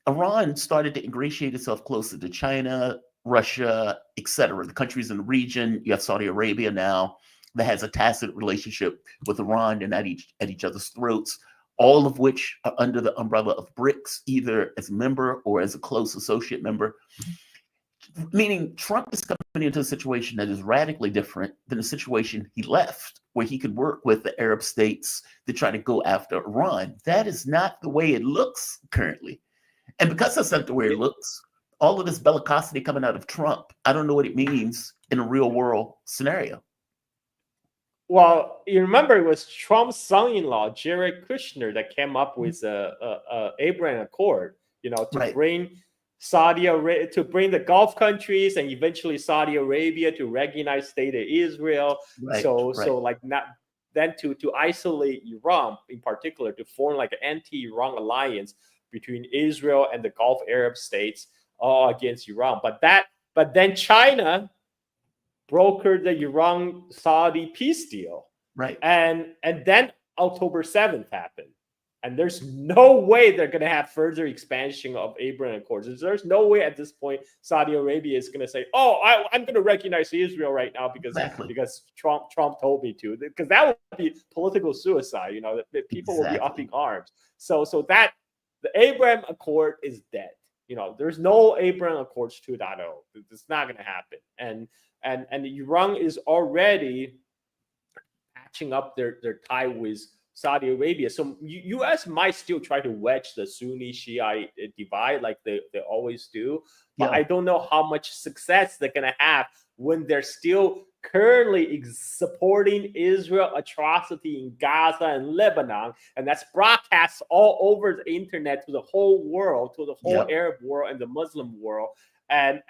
Iran started to ingratiate itself closer to China, Russia, etc. The countries in the region. You have Saudi Arabia now that has a tacit relationship with Iran and at each other's throats, all of which are under the umbrella of BRICS, either as a member or as a close associate member. Meaning Trump is coming into a situation that is radically different than the situation he left, where he could work with the Arab states to try to go after Iran. That is not the way it looks currently. And because that's not the way it looks, all of this bellicosity coming out of Trump, I don't know what it means in a real world scenario. Well, you remember it was Trump's son-in-law, Jared Kushner, that came up with a Abraham Accord, to Right. bring to bring the Gulf countries and eventually Saudi Arabia to recognize state of Israel. Right. So Right. like not then to isolate Iran in particular, to form like an anti-Iran alliance between Israel and the Gulf Arab states all against Iran. But then China brokered the Iran-Saudi peace deal. Right. And then October 7th happened. And there's no way they're going to have further expansion of Abraham Accords. There's no way at this point Saudi Arabia is going to say, "Oh, I'm going to recognize Israel right now because Trump told me to." Because that would be political suicide. People will be upping arms. So that the Abraham Accord is dead. There's no Abraham Accords 2.0. It's not going to happen. And Iran is already patching up their tie with Saudi Arabia. So U.S. might still try to wedge the Sunni Shia divide like they always do. But I don't know how much success they're going to have when they're still currently supporting Israel atrocity in Gaza and Lebanon. And that's broadcast all over the internet to the whole world, to the whole Arab world and the Muslim world. And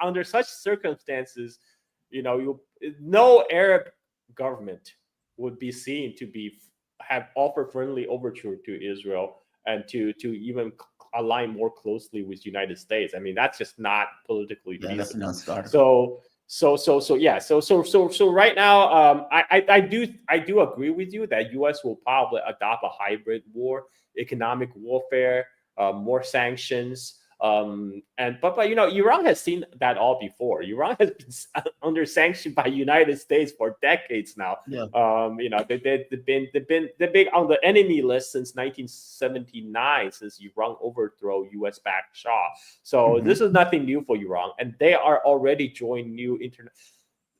under such circumstances, no Arab government would be seen to be have offer friendly overture to Israel and to even align more closely with United States. I mean, that's just not politically Yeah, that's a feasible. non-starter. So right now, I do agree with you that U.S. will probably adopt a hybrid war, economic warfare, more sanctions. But Iran has seen that all before. Iran has been under sanction by United States for decades now. Yeah. They've been on the enemy list since 1979, since Iran overthrew U.S.-backed Shah. So this is nothing new for Iran, and they are already joining new internet.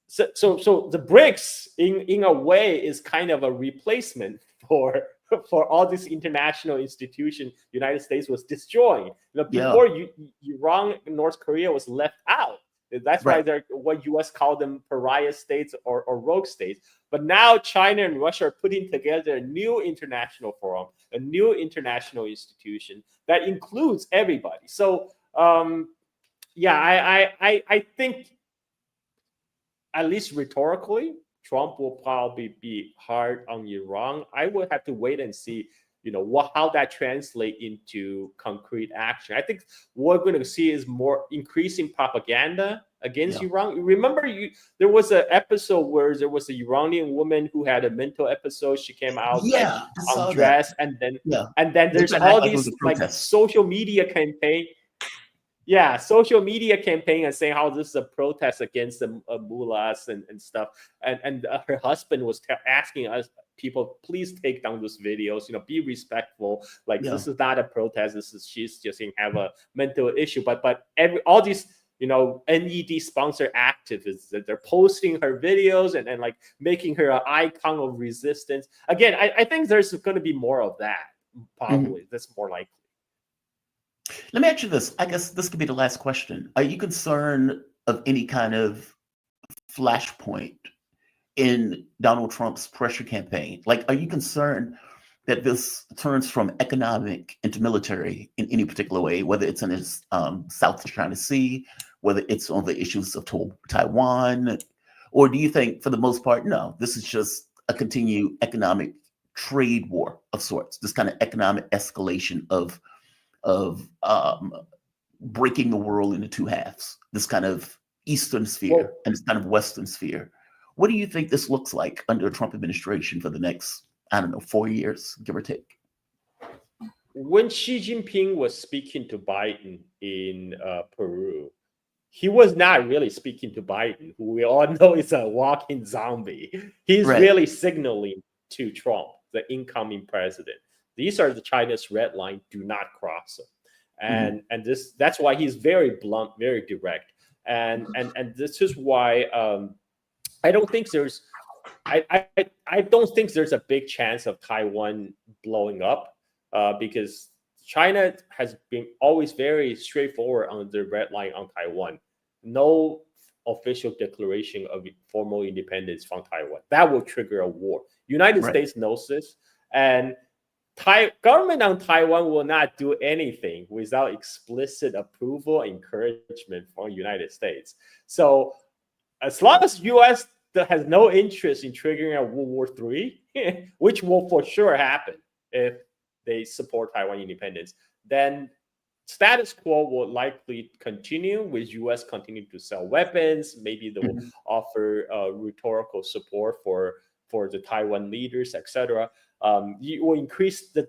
So the BRICS, in a way, is kind of a replacement for all these international institutions United States was destroying. Before Iran and North Korea was left out. That's why they're what U.S. called them pariah states or rogue states. But now China and Russia are putting together a new international forum, a new international institution that includes everybody. So I think, at least rhetorically, Trump will probably be hard on Iran. I would have to wait and see, how that translates into concrete action. I think what we're going to see is more increasing propaganda against Iran. Remember, there was an episode where there was an Iranian woman who had a mental episode. She came out undressed, and then there's all these social media campaign. Yeah, social media campaign and saying how this is a protest against the mullahs and stuff. And her husband was asking us, people, please take down those videos, be respectful. This is not a protest. She's just saying have a mental issue. But all these, NED sponsor activists, that they're posting her videos and like making her an icon of resistance. Again, I think there's going to be more of that. Probably. That's more likely. Let me ask you this. I guess this could be the last question. Are you concerned of any kind of flashpoint in Donald Trump's pressure campaign? Are you concerned that this turns from economic into military in any particular way, whether it's in his South China Sea, whether it's on the issues of Taiwan, or do you think, for the most part, no, this is just a continued economic trade war of sorts, this kind of economic escalation of breaking the world into two halves, this kind of Eastern sphere and this kind of Western sphere? What do you think this looks like under the Trump administration for the next, 4 years, give or take? When Xi Jinping was speaking to Biden in Peru, he was not really speaking to Biden, who we all know is a walking zombie. He's really signaling to Trump, the incoming president. These are the China's red line. Do not cross them, and that's why he's very blunt, very direct, and this is why I don't think there's a big chance of Taiwan blowing up because China has been always very straightforward on the red line on Taiwan. No official declaration of formal independence from Taiwan. That will trigger a war. United States knows this, and government on Taiwan will not do anything without explicit approval and encouragement from the United States. So as long as U.S. has no interest in triggering a World War III, which will for sure happen if they support Taiwan independence, then status quo will likely continue, with U.S. continuing to sell weapons. Maybe they will offer rhetorical support for the Taiwan leaders, etc. You will increase they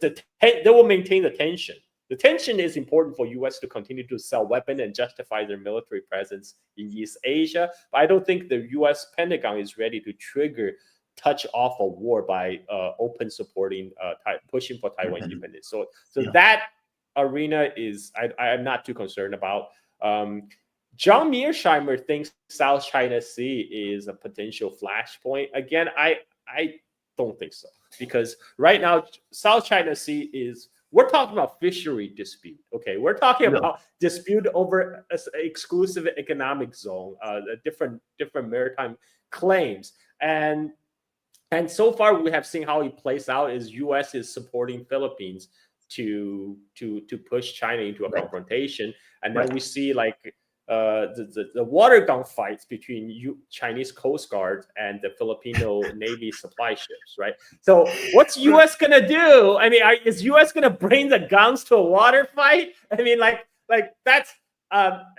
will maintain the tension. The tension is important for U.S. to continue to sell weapons and justify their military presence in East Asia. But I don't think the U.S. Pentagon is ready to touch off a war by open supporting, pushing for Taiwan independence. So that arena is I'm not too concerned about. John Mearsheimer thinks South China Sea is a potential flashpoint. Again, I don't think so, because right now South China Sea we're talking about fishery dispute. Okay, we're talking about dispute over an exclusive economic zone, different maritime claims, and so far we have seen how it plays out. Is U.S. is supporting Philippines to push China into a confrontation, and then we see the water gun fights between Chinese Coast Guard and the Filipino Navy supply ships, right? So what's U.S. gonna do? I mean, is U.S. gonna bring the guns to a water fight? I mean, like that's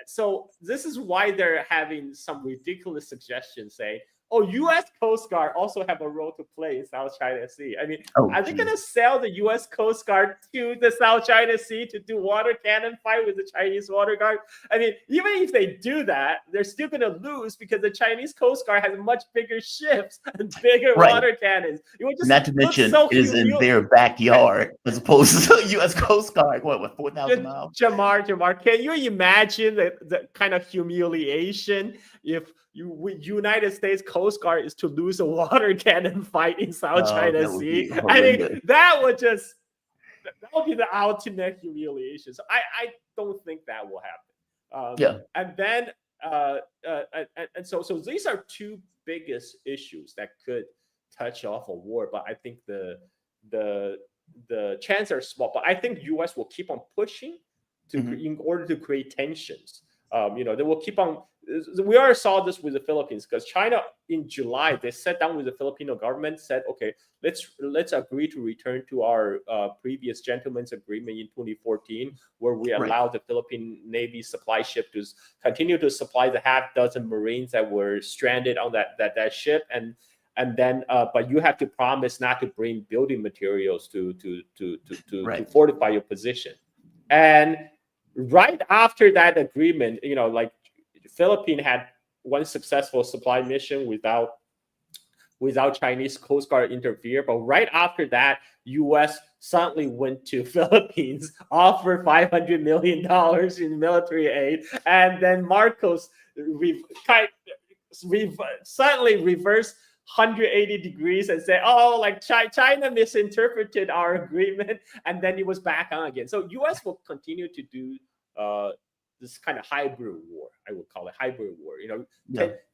so this is why they're having some ridiculous suggestions saying, oh, U.S. Coast Guard also have a role to play in South China Sea. I mean, are they going to sell the U.S. Coast Guard to the South China Sea to do water cannon fight with the Chinese water guard? I mean, even if they do that, they're still going to lose because the Chinese Coast Guard has much bigger ships and bigger water cannons. It would just not to mention it is in their backyard as opposed to the U.S. Coast Guard. What 4,000 miles? Jamar, can you imagine the kind of humiliation if United States Coast Guard is to lose a water cannon fight in South China Sea? I mean, that would be the ultimate humiliation. So I don't think that will happen. And then so these are two biggest issues that could touch off a war, but I think the chances are small. But I think U.S. will keep on pushing in order to create tensions. They will keep on. We already saw this with the Philippines because China in July they sat down with the Filipino government, said, okay, let's agree to return to our previous gentleman's agreement in 2014, where we allowed the Philippine Navy supply ship to continue to supply the half dozen Marines that were stranded on that ship, and then but you have to promise not to bring building materials to fortify your position. And right after that agreement, like Philippines had one successful supply mission without Chinese Coast Guard interfere. But right after that, U.S. suddenly went to Philippines, offered $500 million in military aid, and then Marcos suddenly reversed 180 degrees and said, oh, like China misinterpreted our agreement, and then it was back on again. So U.S. will continue to do this kind of hybrid war. I would call it hybrid war.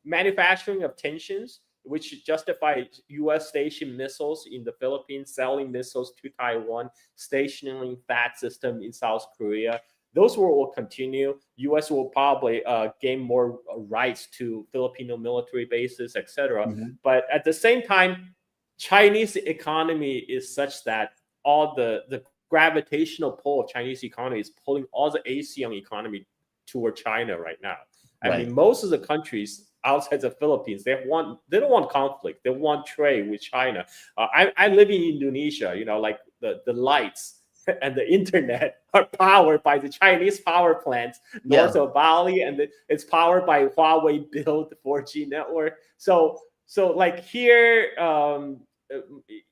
Manufacturing of tensions, which justify U.S. stationed missiles in the Philippines, selling missiles to Taiwan, stationing that system in South Korea. Those will continue. U.S. will probably gain more rights to Filipino military bases, etc. But at the same time, Chinese economy is such that all the gravitational pull of Chinese economy is pulling all the ASEAN economy toward China right now. I mean, most of the countries outside the Philippines, they don't want conflict. They want trade with China. I live in Indonesia. Like the lights and the internet are powered by the Chinese power plants north of Bali, and it's powered by Huawei built 4G network. So like here,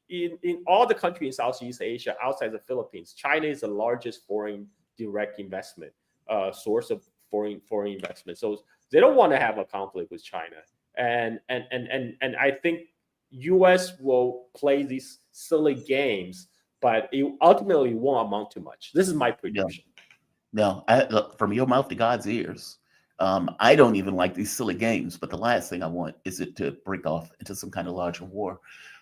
in all the countries in Southeast Asia outside the Philippines, China is the largest foreign direct investment source of foreign investment. So they don't want to have a conflict with China, and I think U.S. will play these silly games, but it ultimately won't amount to much. This is my prediction. No, look, from your mouth to God's ears. I don't even like these silly games, but the last thing I want is it to break off into some kind of larger war.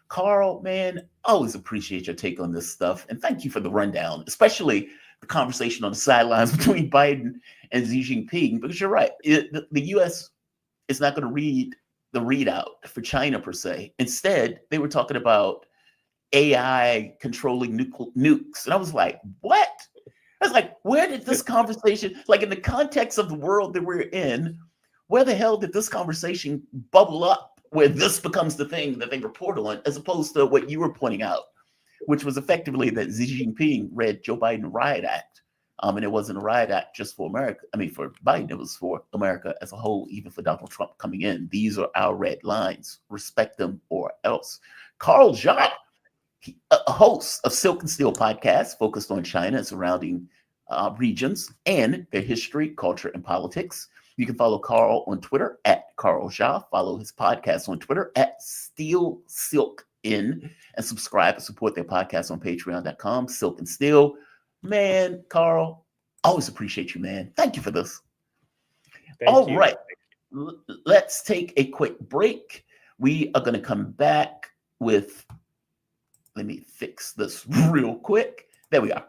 Carl, man, always appreciate your take on this stuff. And thank you for the rundown, especially the conversation on the sidelines between Biden and Xi Jinping, because you're right. The U.S. is not going to read the readout for China per se. Instead, they were talking about AI controlling nukes. And I was like, what? I was like, where did this conversation, like in the context of the world that we're in, where the hell did this conversation bubble up where this becomes the thing that they report on, as opposed to what you were pointing out, which was effectively that Xi Jinping read Joe Biden Riot Act. And it wasn't a riot act just for America. I mean, for Biden, it was for America as a whole, even for Donald Trump coming in. These are our red lines. Respect them or else. Carl Jacques, a host of Silk and Steel podcast focused on China and surrounding regions and their history, culture, and politics. You can follow Carl on Twitter at Carl Jacques. Follow his podcast on Twitter at Steel Silk In, and subscribe and support their podcast on patreon.com, Silk and Steel. Man, Carl, always appreciate you, man. Thank you for this. All right. Let's take a quick break. We are going to come back with, let me fix this real quick. There we are.